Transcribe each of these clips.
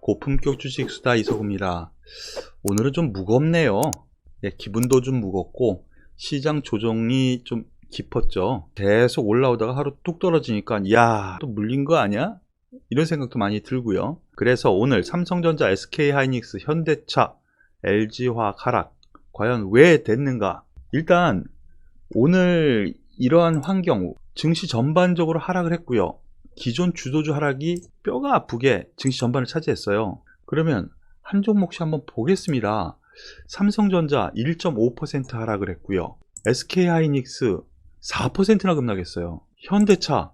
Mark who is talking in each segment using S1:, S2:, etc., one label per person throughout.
S1: 고품격 주식 수다 이서구입니다. 오늘은 좀 무겁네요. 기분도 좀 무겁고 시장 조정이 좀 깊었죠. 계속 올라오다가 하루 뚝 떨어지니까 야, 또 물린 거 아니야? 이런 생각도 많이 들고요. 그래서 오늘 삼성전자, SK하이닉스, 현대차, LG화학 하락 과연 왜 됐는가? 일단 오늘 이러한 환경, 증시 전반적으로 하락을 했고요. 기존 주도주 하락이 뼈가 아프게 증시 전반을 차지했어요. 그러면 한 종목씩 한번 보겠습니다. 삼성전자 1.5% 하락을 했고요. SK하이닉스 4%나 급락했어요. 현대차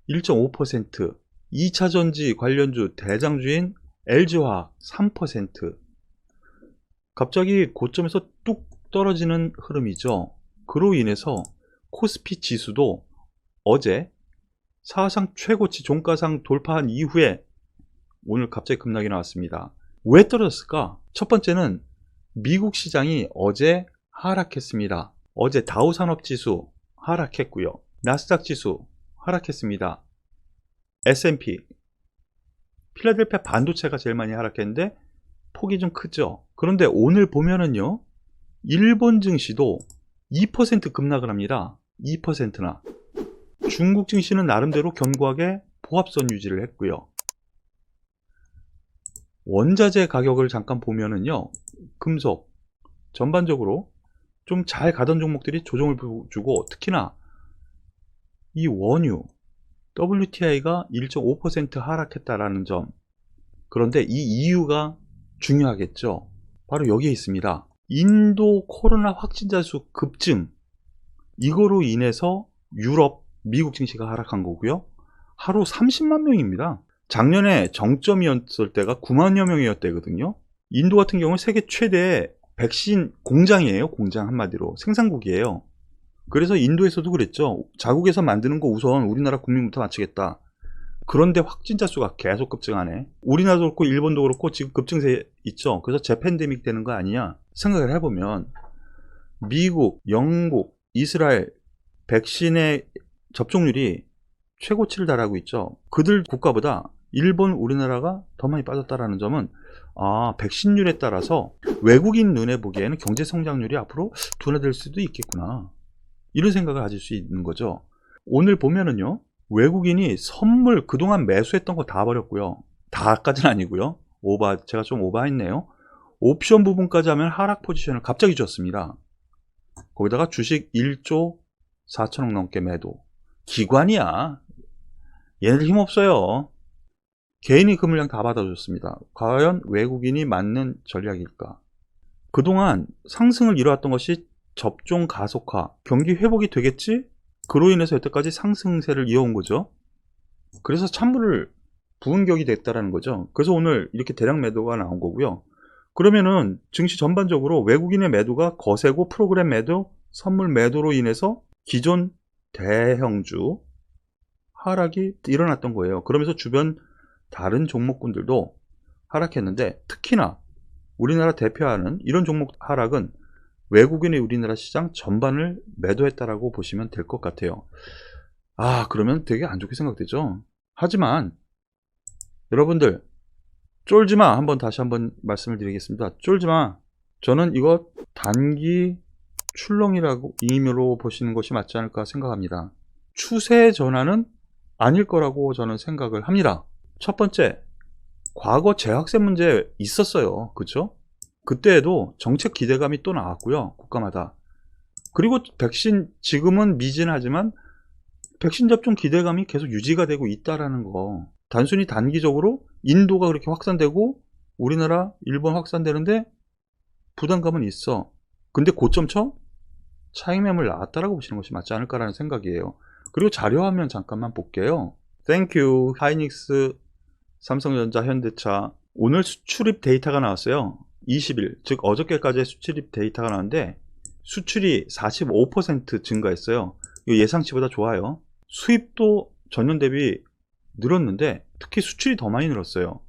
S1: 1.5%, 2차전지 관련주 대장주인 LG화학 3%. 갑자기 고점에서 뚝 떨어지는 흐름이죠. 그로 인해서 코스피 지수도 어제 사상 최고치 종가상 돌파한 이후에 오늘 갑자기 급락이 나왔습니다. 왜 떨어졌을까? 첫 번째는 미국 시장이 어제 하락했습니다. 어제 다우산업지수 하락했고요. 나스닥 지수 하락했습니다. S&P, 필라델피아 반도체가 제일 많이 하락했는데 폭이 좀 크죠. 그런데 오늘 보면은요, 일본 증시도 2% 급락을 합니다. 2%나. 중국 증시는 나름대로 견고하게 보합선 유지를 했고요. 원자재 가격을 잠깐 보면은요, 금속 전반적으로 좀 잘 가던 종목들이 조정을 주고, 특히나 이 원유 WTI가 1.5% 하락했다라는 점. 그런데 이 이유가 중요하겠죠. 바로 여기에 있습니다. 인도 코로나 확진자 수 급증, 이거로 인해서 유럽, 미국 증시가 하락한 거고요. 하루 30만 명입니다. 작년에 정점이었을 때가 9만여 명이었대거든요. 인도 같은 경우는 세계 최대의 백신 공장이에요. 공장 한마디로 생산국이에요. 그래서 인도에서도 그랬죠. 자국에서 만드는 거 우선 우리나라 국민부터 맞추겠다. 그런데 확진자 수가 계속 급증하네. 우리나라도 그렇고 일본도 그렇고 지금 급증세 있죠. 그래서 재팬데믹 되는 거 아니냐 생각을 해보면, 미국, 영국, 이스라엘 백신의 접종률이 최고치를 달하고 있죠. 그들 국가보다 일본, 우리나라가 더 많이 빠졌다는 점은 백신률에 따라서 외국인 눈에 보기에는 경제 성장률이 앞으로 둔화될 수도 있겠구나, 이런 생각을 가질 수 있는 거죠. 오늘 보면은요, 외국인이 선물 그동안 매수했던 거 다 버렸고요. 다까지는 아니고요. 제가 좀 오버했네요. 옵션 부분까지 하면 하락 포지션을 갑자기 줬습니다. 거기다가 주식 1조 4천억 넘게 매도. 기관이야. 얘네들 힘없어요. 개인이 그 물량 다 받아줬습니다. 과연 외국인이 맞는 전략일까? 그동안 상승을 이뤄왔던 것이 접종 가속화, 경기 회복이 되겠지? 그로 인해서 여태까지 상승세를 이어온 거죠. 그래서 찬물을 부은 격이 됐다는 거죠. 그래서 오늘 이렇게 대량 매도가 나온 거고요. 그러면은 증시 전반적으로 외국인의 매도가 거세고 프로그램 매도, 선물 매도로 인해서 기존 대형주 하락이 일어났던 거예요. 그러면서 주변 다른 종목군들도 하락했는데, 특히나 우리나라 대표하는 이런 종목 하락은 외국인의 우리나라 시장 전반을 매도했다라고 보시면 될 것 같아요. 그러면 되게 안 좋게 생각되죠. 하지만 여러분들 쫄지마, 다시 한번 말씀을 드리겠습니다. 쫄지마. 저는 이거 단기 출렁이라고 임의로 보시는 것이 맞지 않을까 생각합니다. 추세 전환은 아닐 거라고 저는 생각을 합니다. 첫 번째, 과거 재학생 문제 있었어요. 그렇죠? 그때에도 정책 기대감이 또 나왔고요. 국가마다. 그리고 백신, 지금은 미진하지만 백신 접종 기대감이 계속 유지가 되고 있다라는 거. 단순히 단기적으로 인도가 그렇게 확산되고 우리나라, 일본 확산되는데 부담감은 있어. 근데 고점 쳐? 차익 매물 나왔다라고 보시는 것이 맞지 않을까라는 생각이에요. 그리고 자료화면 잠깐만 볼게요. 땡큐. 하이닉스, 삼성전자, 현대차. 오늘 수출입 데이터가 나왔어요. 20일, 즉 어저께까지의 수출입 데이터가 나왔는데 수출이 45% 증가했어요. 이거 예상치보다 좋아요. 수입도 전년 대비 늘었는데 특히 수출이 더 많이 늘었어요.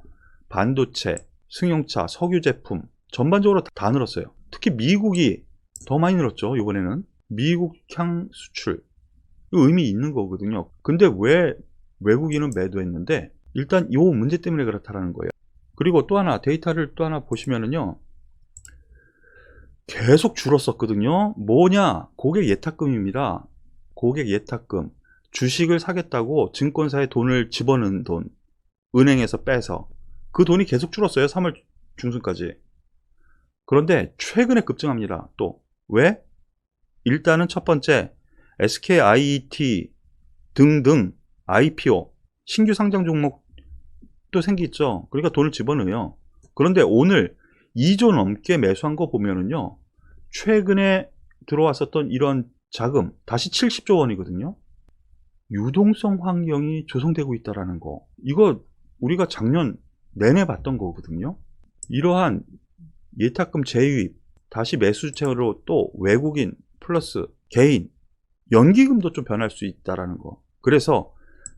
S1: 반도체, 승용차, 석유 제품 전반적으로 다 늘었어요. 특히 미국이 더 많이 늘었죠. 이번에는 미국향 수출, 의미 있는 거거든요. 근데 왜 외국인은 매도했는데, 일단 이 문제 때문에 그렇다라는 거예요. 그리고 또 하나 데이터를 또 하나 보시면은요, 계속 줄었었거든요. 뭐냐? 고객 예탁금입니다. 고객 예탁금. 주식을 사겠다고 증권사에 돈을 집어넣은 돈, 은행에서 빼서 그 돈이 계속 줄었어요. 3월 중순까지. 그런데 최근에 급증합니다. 또 왜? 일단은 첫 번째, SKIET 등등 IPO 신규 상장 종목도 생기죠. 그러니까 돈을 집어넣어요. 그런데 오늘 2조 넘게 매수한 거 보면은요, 최근에 들어왔었던 이런 자금 다시 70조 원이거든요. 유동성 환경이 조성되고 있다라는 거, 이거 우리가 작년 내내 봤던 거거든요. 이러한 예탁금 재유입, 다시 매수채로 또 외국인 플러스 개인, 연기금도 좀 변할 수 있다라는 거. 그래서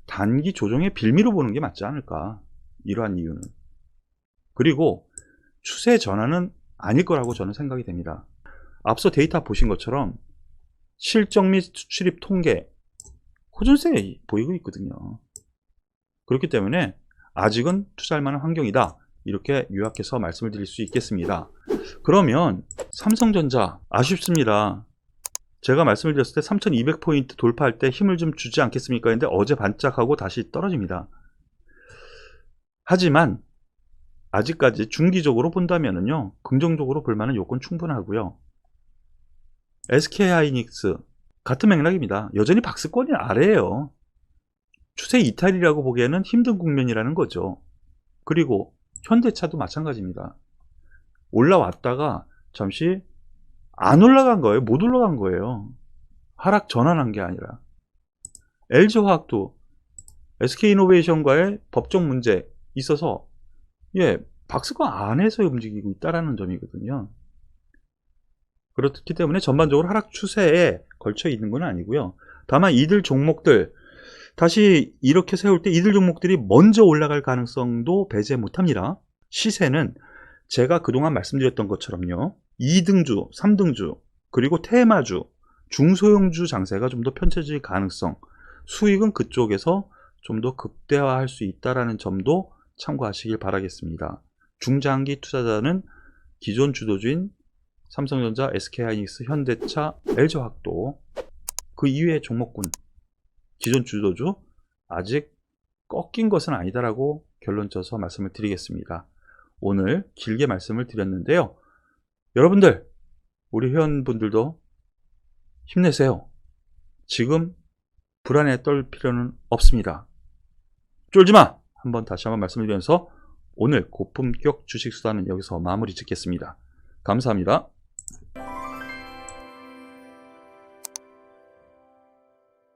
S1: 단기 조정의 빌미로 보는 게 맞지 않을까, 이러한 이유는. 그리고 추세 전환은 아닐 거라고 저는 생각이 됩니다. 앞서 데이터 보신 것처럼 실적 및 수출입 통계 호전세 보이고 있거든요. 그렇기 때문에 아직은 투자할 만한 환경이다, 이렇게 요약해서 말씀을 드릴 수 있겠습니다. 그러면 삼성전자 아쉽습니다. 제가 말씀을 드렸을 때 3200포인트 돌파할 때 힘을 좀 주지 않겠습니까 했는데 어제 반짝하고 다시 떨어집니다. 하지만 아직까지 중기적으로 본다면은요, 긍정적으로 볼 만한 요건 충분하고요. SK하이닉스 같은 맥락입니다. 여전히 박스권이 아래예요. 추세 이탈이라고 보기에는 힘든 국면이라는 거죠. 그리고 현대차도 마찬가지입니다. 올라왔다가 잠시 안 올라간 거예요. 못 올라간 거예요. 하락 전환한 게 아니라. LG화학도 SK이노베이션과의 법적 문제 있어서 박스권 안에서 움직이고 있다는 점이거든요. 그렇기 때문에 전반적으로 하락 추세에 걸쳐 있는 건 아니고요. 다만 이들 종목들 다시 이렇게 세울 때 이들 종목들이 먼저 올라갈 가능성도 배제 못합니다. 시세는 제가 그동안 말씀드렸던 것처럼요, 2등주, 3등주, 그리고 테마주, 중소형주 장세가 좀 더 펼쳐질 가능성, 수익은 그쪽에서 좀 더 극대화할 수 있다는 점도 참고하시길 바라겠습니다. 중장기 투자자는 기존 주도주인 삼성전자, SK하이닉스, 현대차, LG화학도 그 이외의 종목군 기존 주도주 아직 꺾인 것은 아니다라고 결론 져서 말씀을 드리겠습니다. 오늘 길게 말씀을 드렸는데요. 여러분들, 우리 회원분들도 힘내세요. 지금 불안에 떨 필요는 없습니다. 쫄지마! 한번 다시 한번 말씀을 드리면서 오늘 고품격 주식수다는 여기서 마무리 짓겠습니다. 감사합니다.